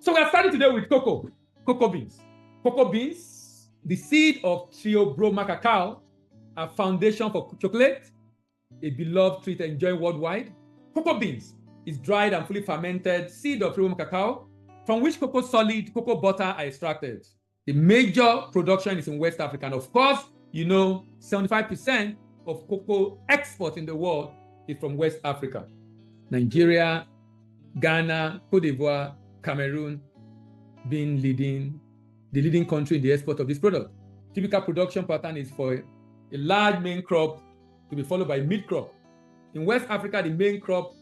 So we are starting today with cocoa beans. Cocoa beans, the seed of Theobroma cacao, a foundation for chocolate, a beloved treat enjoyed worldwide. Cocoa beans is dried and fully fermented seed of Theobroma cacao, from which cocoa solid, cocoa butter are extracted. The major production is in West Africa. And of course, 75% of cocoa export in the world is from West Africa. Nigeria, Ghana, Cote d'Ivoire, Cameroon being the leading country in the export of this product. Typical production pattern is for a large main crop to be followed by mid crop. In West Africa, the main crop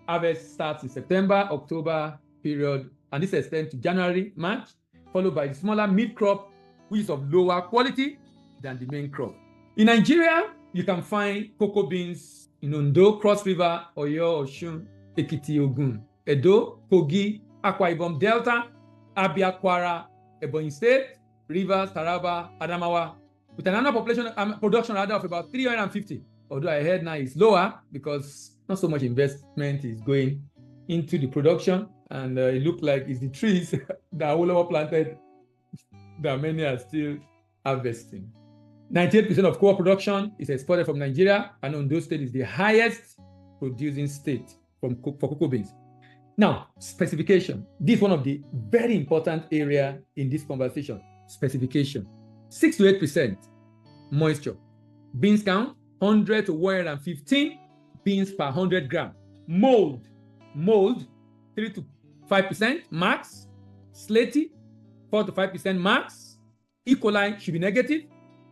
harvest starts in September, October period, and this extends to January, March, followed by the smaller mid crop, which is of lower quality than the main crop. In Nigeria, you can find cocoa beans in Ondo, Cross River, Oyo, Osun, Ekiti, Ogun, Edo, Kogi, Akwa Ibom Delta, Abia, Kwara, Ebonyi State, Rivers, Taraba, Adamawa, with an annual population production of about 350. Although I heard now it's lower because not so much investment is going into the production, and it looks like it's the trees that are all over planted that many are still harvesting. 98% of cocoa production is exported from Nigeria, and Ondo State is the highest producing state for cocoa beans. Now, specification. This is one of the very important areas in this conversation. Specification. 6 to 8% moisture. Beans count, 100 to 115 beans per 100 gram. Mold, 3 to 5% max. Slaty, 4 to 5% max. E. coli should be negative.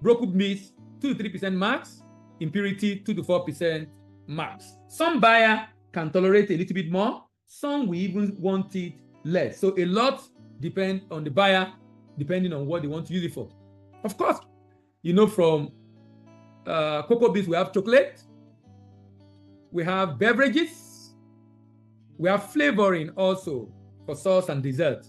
Broken meats, 2 to 3% max. Impurity, 2 to 4% max. Some buyer can tolerate a little bit more. Some will even want it less. So a lot depends on the buyer, depending on what they want to use it for. Of course, from cocoa beans, we have chocolate, we have beverages, we have flavoring also for sauce and dessert.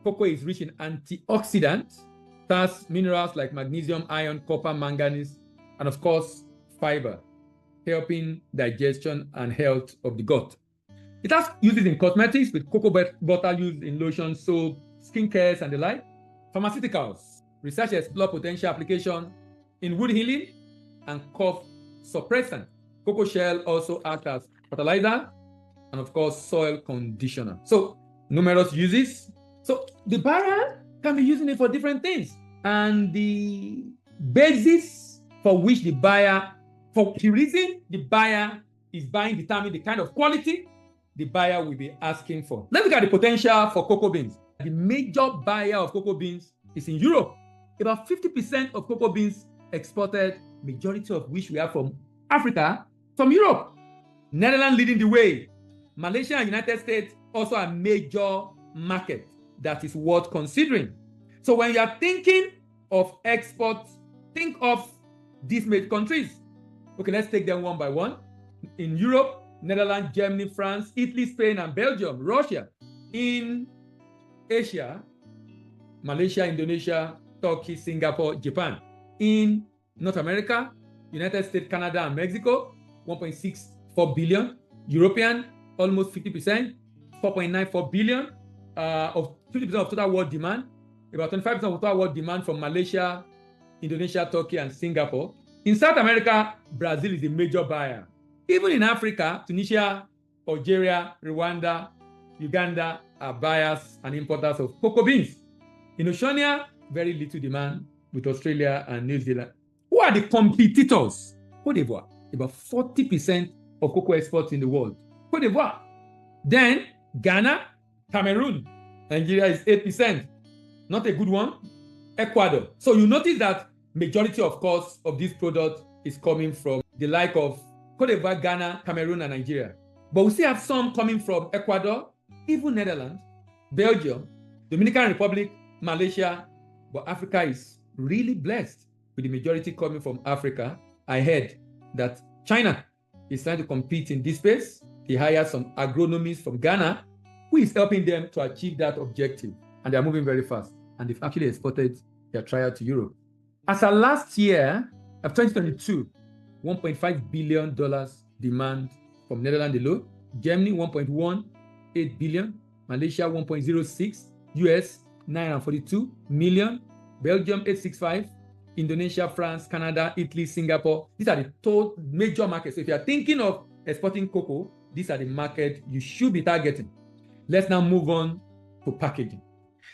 Cocoa is rich in antioxidants, thus minerals like magnesium, iron, copper, manganese, and of course, fiber, helping digestion and health of the gut. It has uses in cosmetics with cocoa butter used in lotion, soap, skincare, and the like. Pharmaceuticals. Research explore potential application in wound healing and cough suppressant. Cocoa shell also acts as fertilizer and, of course, soil conditioner. So, numerous uses. So, the buyer can be using it for different things. And the basis for which the reason the buyer is buying determine the kind of quality the buyer will be asking for. Let's look at the potential for cocoa beans. The major buyer of cocoa beans is in Europe. About 50% of cocoa beans exported, majority of which we have from Africa, from Europe. Netherlands leading the way. Malaysia and United States also a major market that is worth considering. So when you are thinking of export, think of these major countries. Okay, let's take them one by one. In Europe, Netherlands, Germany, France, Italy, Spain, and Belgium, Russia. In Asia, Malaysia, Indonesia, Turkey, Singapore, Japan. In North America, United States, Canada, and Mexico, 1.64 billion. European, almost 50%, 4.94 billion of 50% of total world demand. About 25% of total world demand from Malaysia, Indonesia, Turkey, and Singapore. In South America, Brazil is the major buyer. Even in Africa, Tunisia, Algeria, Rwanda, Uganda are buyers and importers of cocoa beans. In Oceania, very little demand with Australia and New Zealand. Who are the competitors? Cote d'Ivoire, about 40% of cocoa exports in the world. Cote d'Ivoire. Then Ghana, Cameroon. Nigeria is 8%. Not a good one. Ecuador. So you notice that majority, of course, of this product is coming from the like of Cote d'Ivoire, Ghana, Cameroon, and Nigeria. But we still have some coming from Ecuador, even Netherlands, Belgium, Dominican Republic, Malaysia. But Africa is really blessed with the majority coming from Africa. I heard that China is trying to compete in this space. They hired some agronomists from Ghana, who is helping them to achieve that objective. And they're moving very fast. And they've actually exported their trial to Europe. As of last year, of 2022, $1.5 billion demand from Netherlands alone. Germany, 1.18 billion. Malaysia 1.06, US 942 million, Belgium 865, Indonesia, France, Canada, Italy, Singapore. These are the total major markets. So if you are thinking of exporting cocoa, these are the markets you should be targeting. Let's now move on to packaging.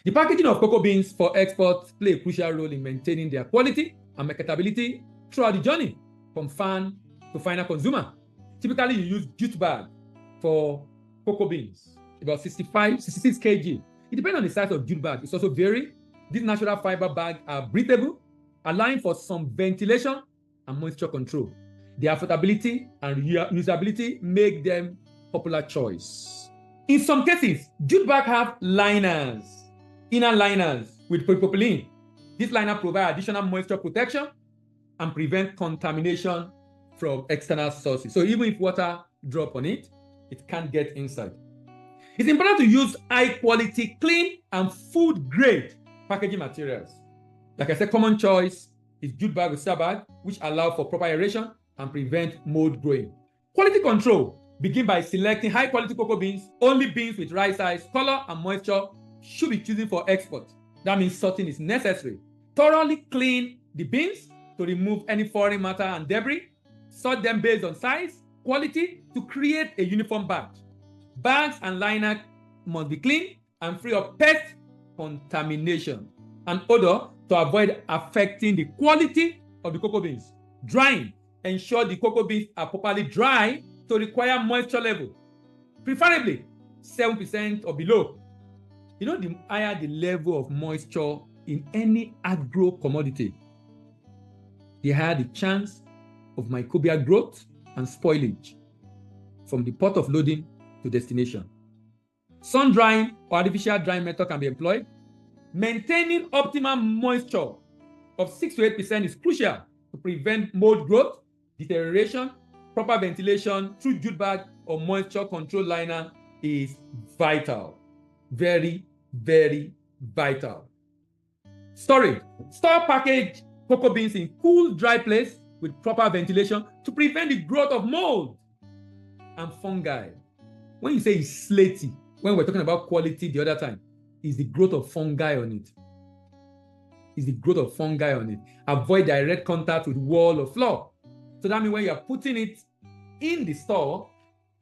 The packaging of cocoa beans for export play a crucial role in maintaining their quality and marketability throughout the journey from farm to final consumer. Typically, you use jute bag for cocoa beans, about 66 kg. It depends on the size of jute bag. It's also vary. These natural fiber bags are breathable, allowing for some ventilation and moisture control. Their affordability and usability make them popular choice. In some cases, jute bags have liners, inner liners with polypropylene. This liner provides additional moisture protection and prevent contamination from external sources. So even if water drop on it, it can't get inside. It's important to use high quality, clean, and food grade packaging materials. Like I said, common choice is jute bag or cedar bag, which allow for proper aeration and prevent mold growing. Quality control begin by selecting high quality cocoa beans. Only beans with right size, color, and moisture should be chosen for export. That means sorting is necessary. Thoroughly clean the beans to remove any foreign matter and debris. Sort them based on size, quality to create a uniform batch. Bags and liner must be clean and free of pest contamination and odor to avoid affecting the quality of the cocoa beans. Drying. Ensure the cocoa beans are properly dry to require moisture level, preferably 7% or below. You know, the higher the level of moisture in any agro commodity, the higher the chance of microbial growth and spoilage from the port of loading to destination. Sun drying or artificial drying method can be employed. Maintaining optimum moisture of 6 to 8% is crucial to prevent mold growth, deterioration. Proper ventilation through jute bag or moisture control liner is vital. Very, very vital. Storage. Store packaged cocoa beans in cool, dry place with proper ventilation to prevent the growth of mold and fungi. When you say it's slaty, when we're talking about quality the other time, is the growth of fungi on it. Is the growth of fungi on it. Avoid direct contact with wall or floor. So that means when you are putting it in the store,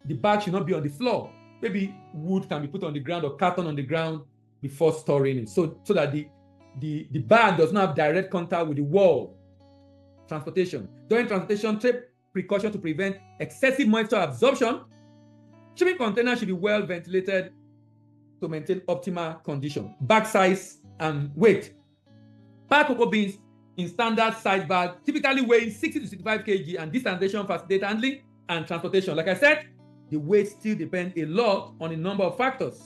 the bag should not be on the floor. Maybe wood can be put on the ground or carton on the ground before storing it, so that the bag does not have direct contact with the wall. Transportation. During transportation, take precaution to prevent excessive moisture absorption. Shipping containers should be well ventilated to maintain optimal condition. Bag size and weight. Pack cocoa beans in standard size bag, typically weighing 60 to 65 kg, and this transportation facilitates handling and transportation. Like I said, the weight still depends a lot on a number of factors.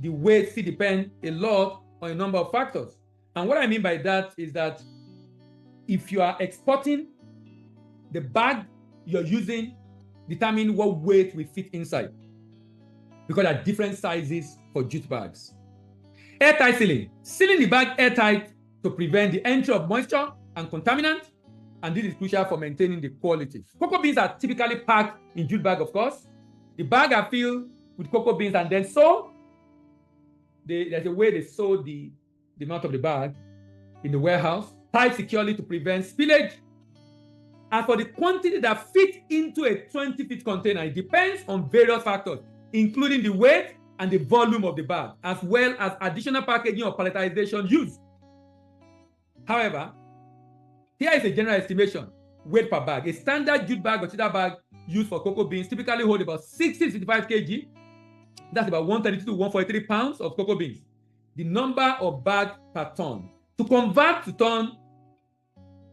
The weight still depends a lot on a number of factors. And what I mean by that is that if you are exporting, the bag you're using determine what weight will fit inside, because there are different sizes for jute bags. Airtight sealing. Sealing the bag airtight to prevent the entry of moisture and contaminant, and this is crucial for maintaining the quality. Cocoa beans are typically packed in jute bag, of course. The bag are filled with cocoa beans and then sewn. There's a way they sew the mouth of the bag in the warehouse, tied securely to prevent spillage. And for the quantity that fits into a 20-feet container, it depends on various factors, including the weight and the volume of the bag, as well as additional packaging or palletization used. However, here is a general estimation, weight per bag. A standard jute bag or cedar bag used for cocoa beans typically hold about 60 to 65 kg. That's about 132 to 143 pounds of cocoa beans. The number of bags per ton. To convert to ton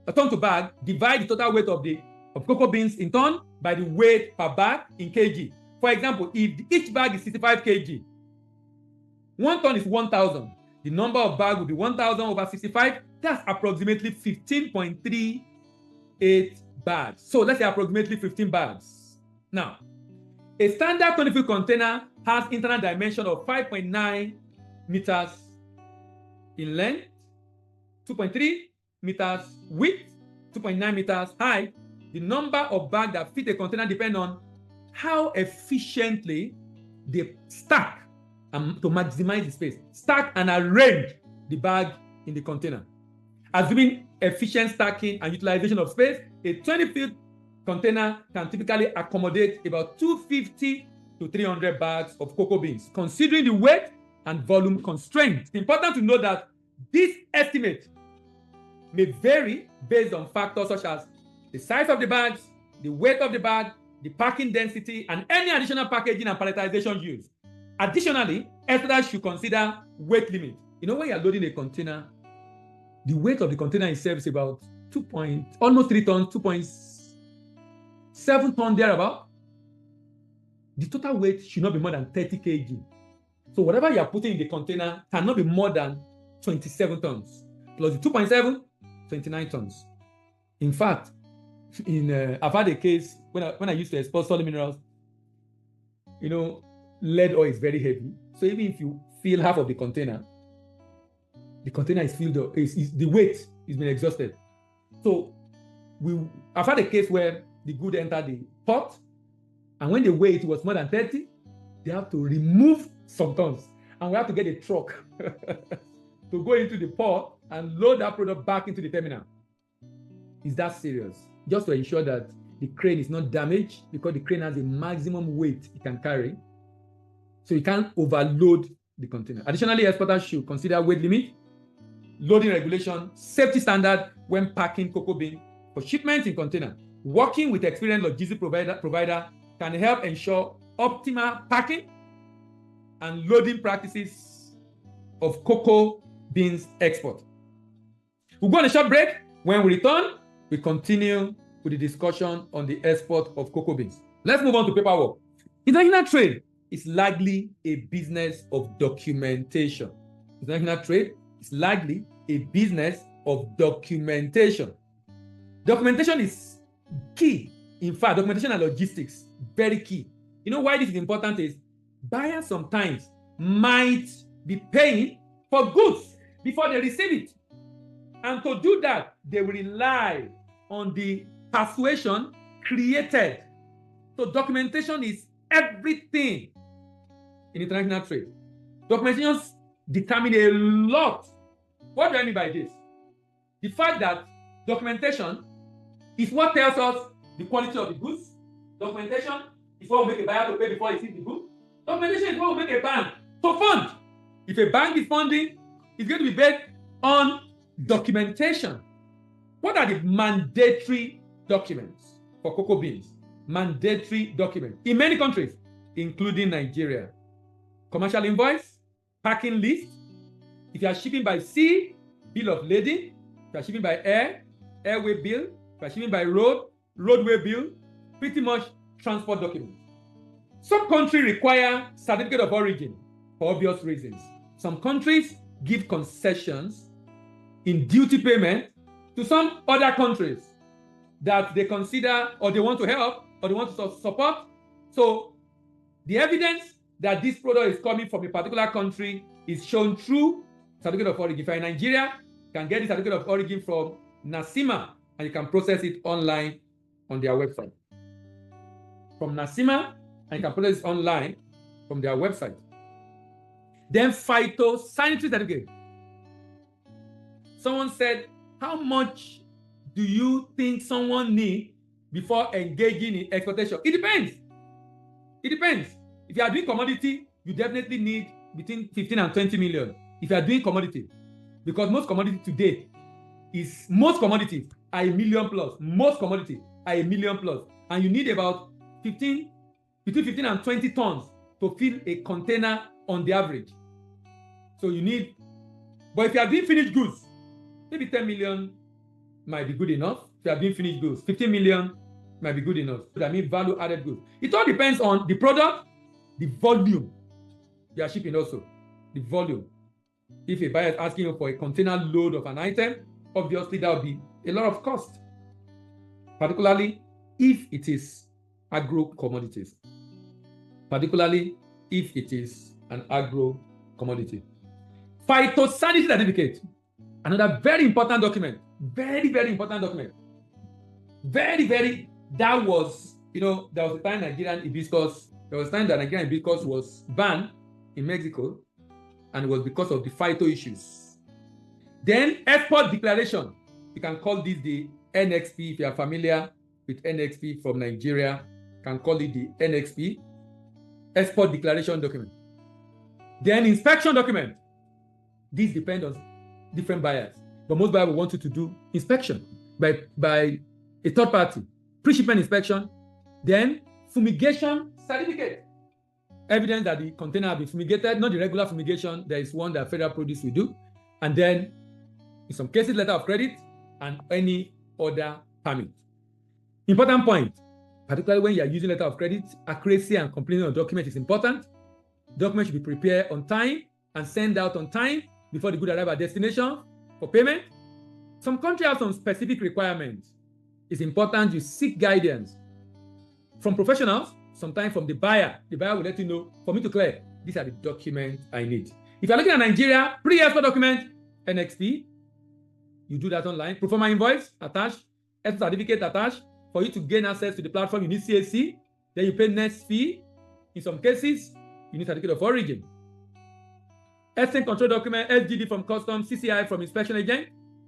to bag, divide the total weight of cocoa beans in ton by the weight per bag in kg. For example, if each bag is 65 kg, 1 ton is 1,000. The number of bags will be 1,000 over 65. That's approximately 15.38 bags. So let's say approximately 15 bags. Now, a standard 20-foot container has internal dimension of 5.9 meters in length, 2.3 meters width, 2.9 meters height. The number of bags that fit a container depends on how efficiently they stack and to maximize the space. Stack and arrange the bag in the container. Assuming efficient stacking and utilization of space, a 20-foot container can typically accommodate about 250 to 300 bags of cocoa beans, considering the weight and volume constraints. It's important to note that this estimate may vary based on factors such as the size of the bags, the weight of the bag, the packing density, and any additional packaging and palletization used. Additionally, exporters should consider weight limit. When you're loading a container, the weight of the container itself is about almost 3 tons, 2.7 tons thereabout. The total weight should not be more than 30 kg. So whatever you are putting in the container cannot be more than 27 tons. Plus the 2.7, 29 tons. In fact, I've had a case when I used to export solid minerals. Lead oil is very heavy. So even if you fill half of the container is filled up. The weight is been exhausted. So I've had a case where the good entered the port, and when the weight was more than 30, they have to remove some tons, and we have to get a truck to go into the port and load that product back into the terminal. Is that serious? Just to ensure that the crane is not damaged, because the crane has a maximum weight it can carry. So you can't overload the container. Additionally, exporters should consider weight limit, loading regulation, safety standard when packing cocoa bean for shipment in container. Working with experienced logistics provider can help ensure optimal packing and loading practices of cocoa beans export. We'll go on a short break. When we return, we continue with the discussion on the export of cocoa beans. Let's move on to paperwork. International trade is largely a business of documentation. International trade is largely a business of documentation. Documentation is key. In fact, documentation and logistics, very key. Why this is important is buyers sometimes might be paying for goods before they receive it. And to do that, they will rely on the persuasion created. So documentation is everything in international trade. Documentation determine a lot. What do I mean by this? The fact that documentation is what tells us the quality of the goods. Documentation is what will make a buyer to pay before he sees the good. Documentation is what will make a bank to fund. If a bank is funding, it's going to be based on documentation. What are the mandatory documents for cocoa beans? Mandatory documents in many countries, including Nigeria. Commercial invoice, packing list. If you are shipping by sea, bill of lading. If you are shipping by air, airway bill. If you are shipping by road, roadway bill. Pretty much transport documents. Some countries require certificate of origin for obvious reasons. Some countries give concessions in duty payment to some other countries that they consider or they want to help or they want to support. So the evidence that this product is coming from a particular country is shown through certificate of origin. If you're in Nigeria, you can get the certificate of origin from NASIMA and you can process it online on their website. From NASIMA, and you can process it online from their website. Then phytosanitary certificate. Someone said, how much do you think someone needs before engaging in exportation? It depends. It depends. If you are doing commodity, you definitely need between 15 and 20 million. If you are doing commodity, because most commodity today most commodities are a million plus. Most commodity are a million plus. And you need about between 15 and 20 tons to fill a container on the average. So you need, but if you are doing finished goods, maybe 10 million might be good enough. If you are doing finished goods, 15 million might be good enough. That means value added goods. It all depends on the product, the volume you are shipping also, the volume. If a buyer is asking you for a container load of an item, obviously that will be a lot of cost, particularly if it is agro commodities. Particularly if it is an agro commodity. Phytosanitary certificate, another very important document. Very, very important document. That was, there was a time Nigerian hibiscus, there was a time that Nigerian hibiscus was banned in Mexico, and it was because of the phyto issues. Then export declaration. You can call this the NXP. If you are familiar with NXP from Nigeria, you can call it the NXP, export declaration document. Then inspection document. This depends on different buyers, but most buyers will want you to do inspection by a third party, pre-shipment inspection. Then fumigation certificate, evidence that the container has been fumigated, not the regular fumigation. There is one that Federal Produce will do. And then in some cases, letter of credit and any other permit. Important point, particularly when you are using letter of credit, accuracy and completeness of document is important. Document should be prepared on time and sent out on time before the goods arrive at destination for payment. Some countries have some specific requirements. It's important you seek guidance from professionals, sometimes from the buyer. The buyer will let you know, for me to clear, these are the documents I need. If you're looking at Nigeria, pre-export document, NXP, you do that online. Proforma invoice attached, export certificate attached. For you to gain access to the platform, you need CAC. Then you pay next fee. In some cases, you need certificate of origin. Exchange control document, SGD from customs, CCI from inspection agent.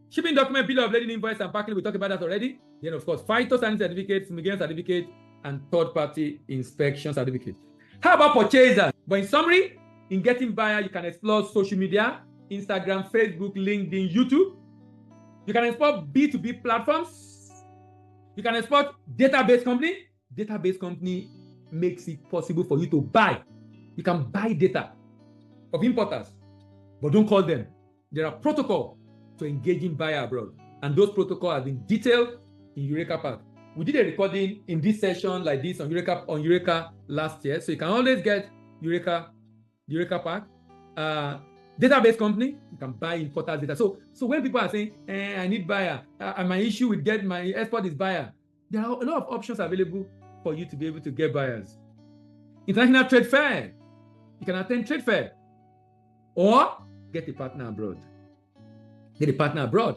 Shipping document, bill of lading invoice and packing. We talked about that already. Then, of course, phytosanitary certificate, fumigation certificate, and third-party inspection certificate. How about purchaser? But in summary, in getting buyer, you can explore social media, Instagram, Facebook, LinkedIn, YouTube. You can explore B2B platforms. You can export database company. Database company makes it possible for you to buy. You can buy data of importers, but don't call them. There are protocols to engaging buyer abroad, and those protocols have been detailed in Eureka Pack. We did a recording in this session like this on Eureka last year, so you can always get Eureka Pack. Database company, you can buy importers data. So when people are saying, I need buyer, and my issue with get my export is buyer, there are a lot of options available for you to be able to get buyers. International trade fair, you can attend trade fair, or get a partner abroad. Get a partner abroad.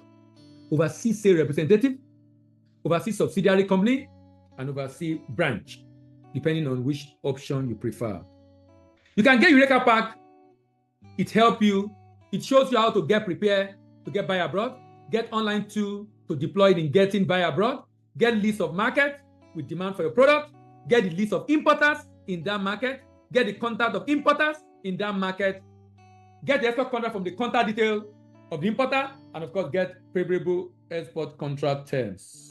Overseas sales representative, overseas subsidiary company, and overseas branch, depending on which option you prefer. You can get Eureka Pack. It helps you. It shows you how to get prepared to get buy abroad, get online tool to deploy it in getting buy abroad, get list of market with demand for your product, get the list of importers in that market, get the contact of importers in that market, get the export contract from the contact detail of the importer, and of course, get favorable export contract terms.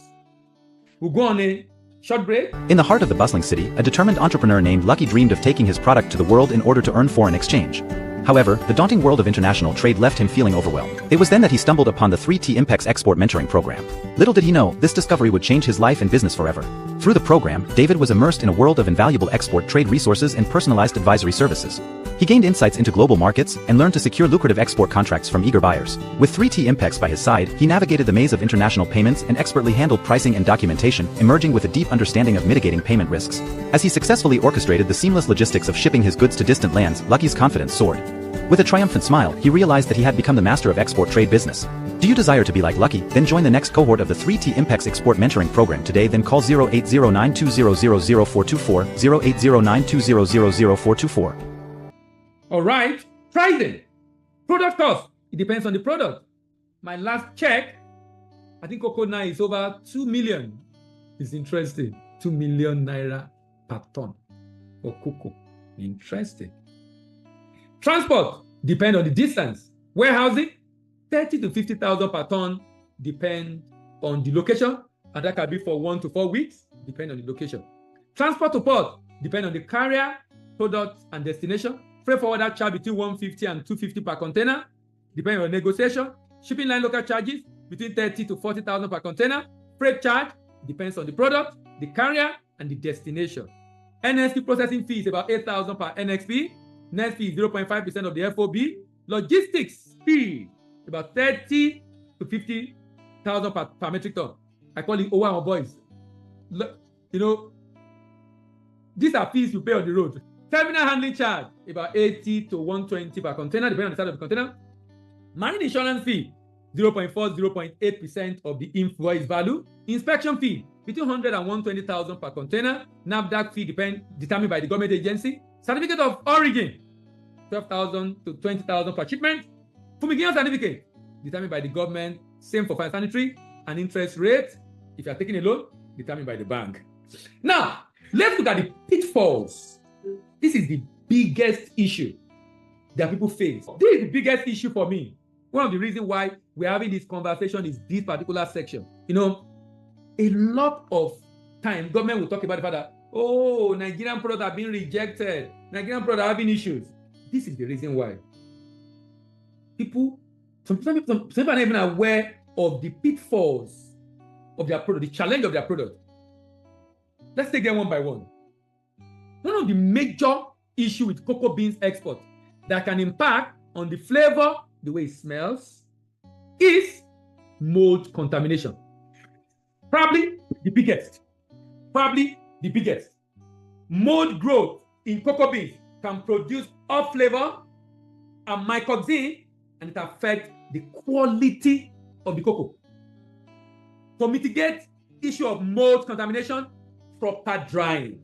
We'll go on a short break. In the heart of the bustling city, a determined entrepreneur named Lucky dreamed of taking his product to the world in order to earn foreign exchange. However, the daunting world of international trade left him feeling overwhelmed. It was then that he stumbled upon the 3T Impex Export Mentoring Program. Little did he know, this discovery would change his life and business forever. Through the program, David was immersed in a world of invaluable export trade resources and personalized advisory services. He gained insights into global markets and learned to secure lucrative export contracts from eager buyers. With 3T Impex by his side, he navigated the maze of international payments and expertly handled pricing and documentation, emerging with a deep understanding of mitigating payment risks. As he successfully orchestrated the seamless logistics of shipping his goods to distant lands, Lucky's confidence soared. With a triumphant smile, he realized that he had become the master of export trade business. Do you desire to be like Lucky? Then join the next cohort of the 3T Impex Export Mentoring Program today. Then call 080920000424, 080920000424. All right, pricing. Product cost. It depends on the product. My last check, I think cocoa now is over 2 million. It's interesting. 2 million naira per ton for cocoa. Interesting. Transport depend on the distance. Warehousing, 30 to 50,000 per ton, depend on the location, and that can be for 1 to 4 weeks, depend on the location. Transport to port depend on the carrier, product, and destination. Freight forwarder charge between 150 and 250 per container, depending on negotiation. Shipping line local charges between 30 to 40,000 per container. Freight charge depends on the product, the carrier, and the destination. NXP processing fee is about 8,000 per NXP. Next fee is 0.5% of the FOB. Logistics fee about 30 to 50,000 per metric ton. I call it OWA boys. You know, these are fees you pay on the road. Terminal handling charge about 80 to 120 per container, depending on the size of the container. Marine insurance fee 0.8% of the invoice value. Inspection fee between 100 and 120,000 per container. NAFDAC fee determined by the government agency. Certificate of origin 12,000 to 20,000 per shipment. Fumigation certificate, determined by the government, same for fire sanitary, and interest rate, if you are taking a loan, determined by the bank. Now, let's look at the pitfalls. This is the biggest issue that people face. This is the biggest issue for me. One of the reasons why we're having this conversation is this particular section. You know, a lot of time, government will talk about the fact that, oh, Nigerian products are being rejected. Nigerian products are having issues. This is the reason why. Some people are not even aware of the pitfalls of their product, the challenge of their product. Let's take them one by one. One of the major issues with cocoa beans export that can impact on the flavor, the way it smells, is mold contamination. Probably the biggest. Mold growth in cocoa beans can produce off flavor and mycotoxin, and it affects the quality of the cocoa. To mitigate issue of mold contamination, proper drying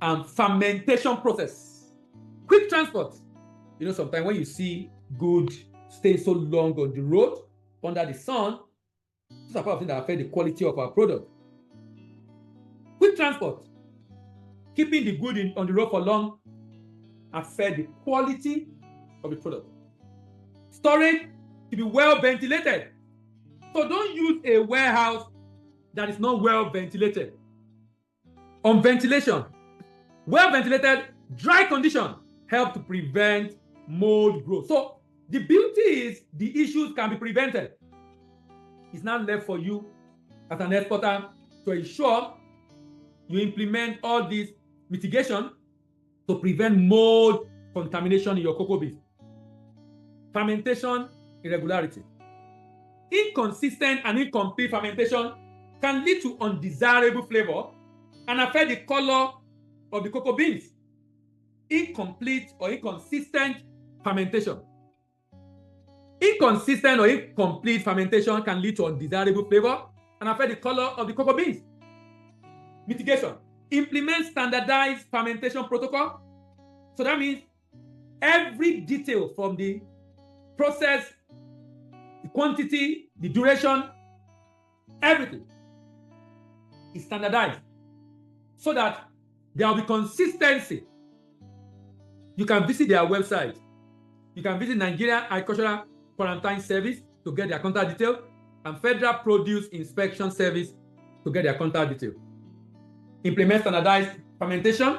and fermentation process. Quick transport. You know, sometimes when you see good stay so long on the road under the sun, these are part of things that affect the quality of our product. Quick transport, keeping the good on the road for long, affect the quality of the product. Storage to be well ventilated. So don't use a warehouse that is not well ventilated. On ventilation, well ventilated, dry condition help to prevent mold growth. So the beauty is the issues can be prevented. It's now left for you as an exporter to ensure you implement all these mitigation to prevent mold contamination in your cocoa beans. Fermentation irregularity. Inconsistent and incomplete fermentation can lead to undesirable flavor and affect the color of the cocoa beans. Incomplete or inconsistent fermentation. Inconsistent or incomplete fermentation can lead to undesirable flavor and affect the color of the cocoa beans. Mitigation. Implement standardized fermentation protocol. So that means every detail from the process, the quantity, the duration, everything is standardized so that there will be consistency. You can visit their website. You can visit Nigeria Agricultural Quarantine Service to get their contact detail and Federal Produce Inspection Service to get their contact detail. Implement standardized fermentation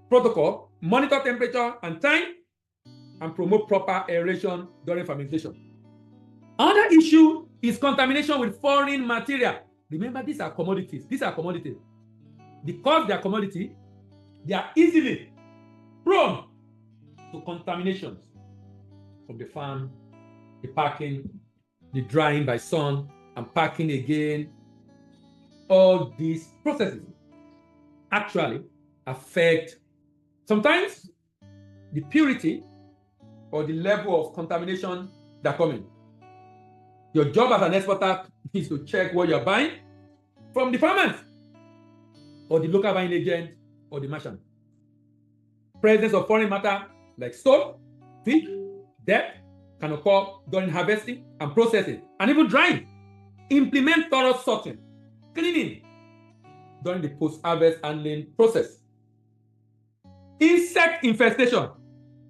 protocol, monitor temperature and time, and promote proper aeration during fermentation. Another issue is contamination with foreign material. Remember, these are commodities. Because they are commodity, they are easily prone to contaminations from the farm, the packing, the drying by sun, and packing again. All these processes actually affect sometimes the purity or the level of contamination that come in. Your job as an exporter is to check what you're buying from the farmers or the local buying agent or the merchant. Presence of foreign matter like stone, fish, dirt can occur during harvesting and processing and even drying. Implement thorough sorting, cleaning during the post-harvest handling process. Insect infestation.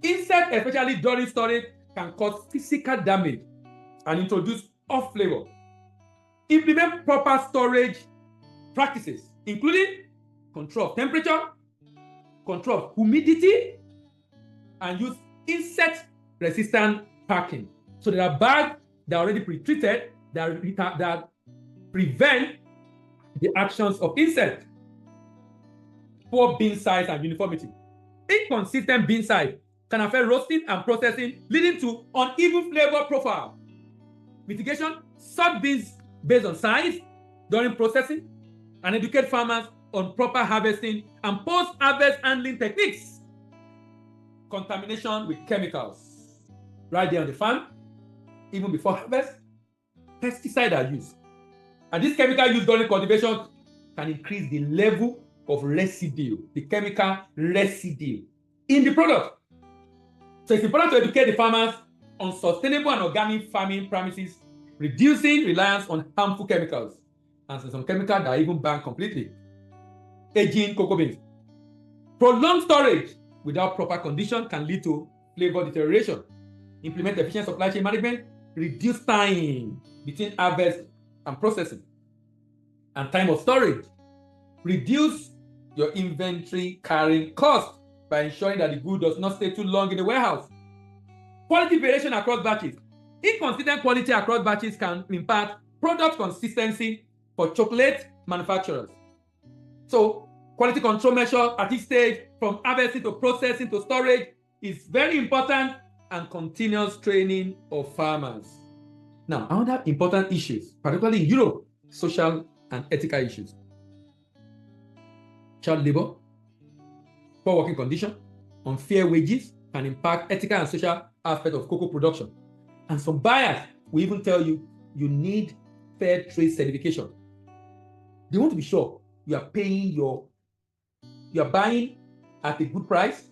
Insects, especially during storage, can cause physical damage and introduce off flavor. Implement proper storage practices, including control of temperature, control of humidity, and use insect-resistant packing. So there are bags that are already pre-treated that prevent the actions of insects. Poor bean size and uniformity. Inconsistent bean size can affect roasting and processing, leading to uneven flavor profile. Mitigation: sort beans based on size during processing, and educate farmers on proper harvesting and post-harvest handling techniques. Contamination with chemicals. Right there on the farm, even before harvest, pesticides are used. And this chemical used during cultivation can increase the level of residue, the chemical residue in the product. So it's important to educate the farmers on sustainable and organic farming practices, reducing reliance on harmful chemicals, and some chemicals that are even banned completely. Aging cocoa beans. Prolonged storage without proper condition can lead to flavor deterioration. Implement efficient supply chain management, reduce time between harvest and processing, and time of storage. Reduce your inventory carrying cost by ensuring that the good does not stay too long in the warehouse. Quality variation across batches. Inconsistent quality across batches can impact product consistency for chocolate manufacturers. So, quality control measures at each stage, from harvesting to processing to storage, is very important, and continuous training of farmers. Now, other important issues, particularly in Europe, social and ethical issues. Child labor, poor working conditions, unfair wages can impact ethical and social aspects of cocoa production. And some buyers will even tell you you need fair trade certification. They want to be sure you are buying at a good price,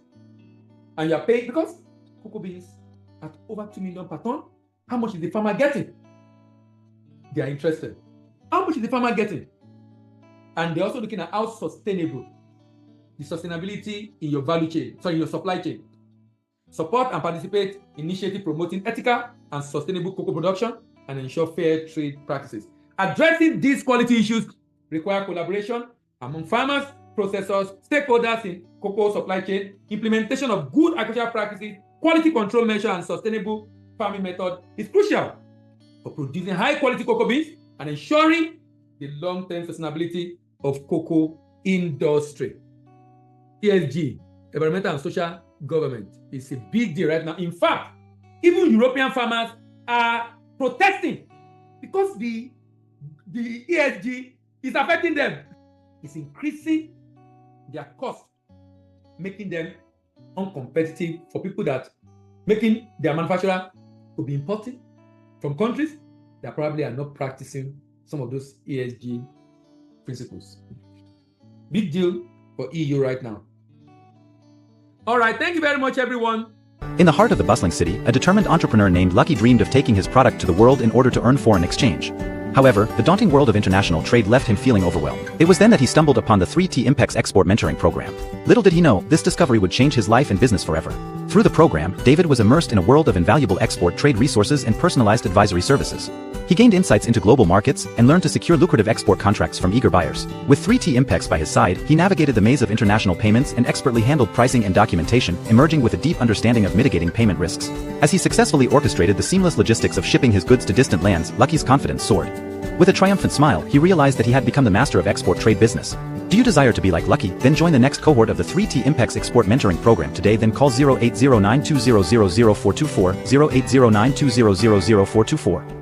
and you are paying, because cocoa beans at over 2 million per ton. How much is the farmer getting? They are interested. How much is the farmer getting? And they're also looking at how sustainable, the sustainability in your value chain, in your supply chain. Support and participate in initiatives promoting ethical and sustainable cocoa production and ensure fair trade practices. Addressing these quality issues require collaboration among farmers, processors, stakeholders in cocoa supply chain. Implementation of good agricultural practices, quality control measures, and sustainable farming method is crucial for producing high-quality cocoa beans and ensuring the long-term sustainability of cocoa industry. ESG, environmental and social government, is a big deal right now. In fact, even European farmers are protesting because the ESG is affecting them. It's increasing their cost, making them uncompetitive for people that making their manufacturer to be importing from countries that probably are not practicing some of those ESG principles. Big deal for EU right now. All right, thank you very much, everyone. In the heart of the bustling city, a determined entrepreneur named Lucky dreamed of taking his product to the world in order to earn foreign exchange. However, the daunting world of international trade left him feeling overwhelmed. It was then that he stumbled upon the 3T Impex Export Mentoring Program. Little did he know, this discovery would change his life and business forever. Through the program, David was immersed in a world of invaluable export trade resources and personalized advisory services. He gained insights into global markets and learned to secure lucrative export contracts from eager buyers. With 3T Impex by his side, he navigated the maze of international payments and expertly handled pricing and documentation, emerging with a deep understanding of mitigating payment risks. As he successfully orchestrated the seamless logistics of shipping his goods to distant lands, Lucky's confidence soared. With a triumphant smile, he realized that he had become the master of export trade business. Do you desire to be like Lucky? Then join the next cohort of the 3T Impex Export Mentoring Program today. Then call 080920000424, 080920000424.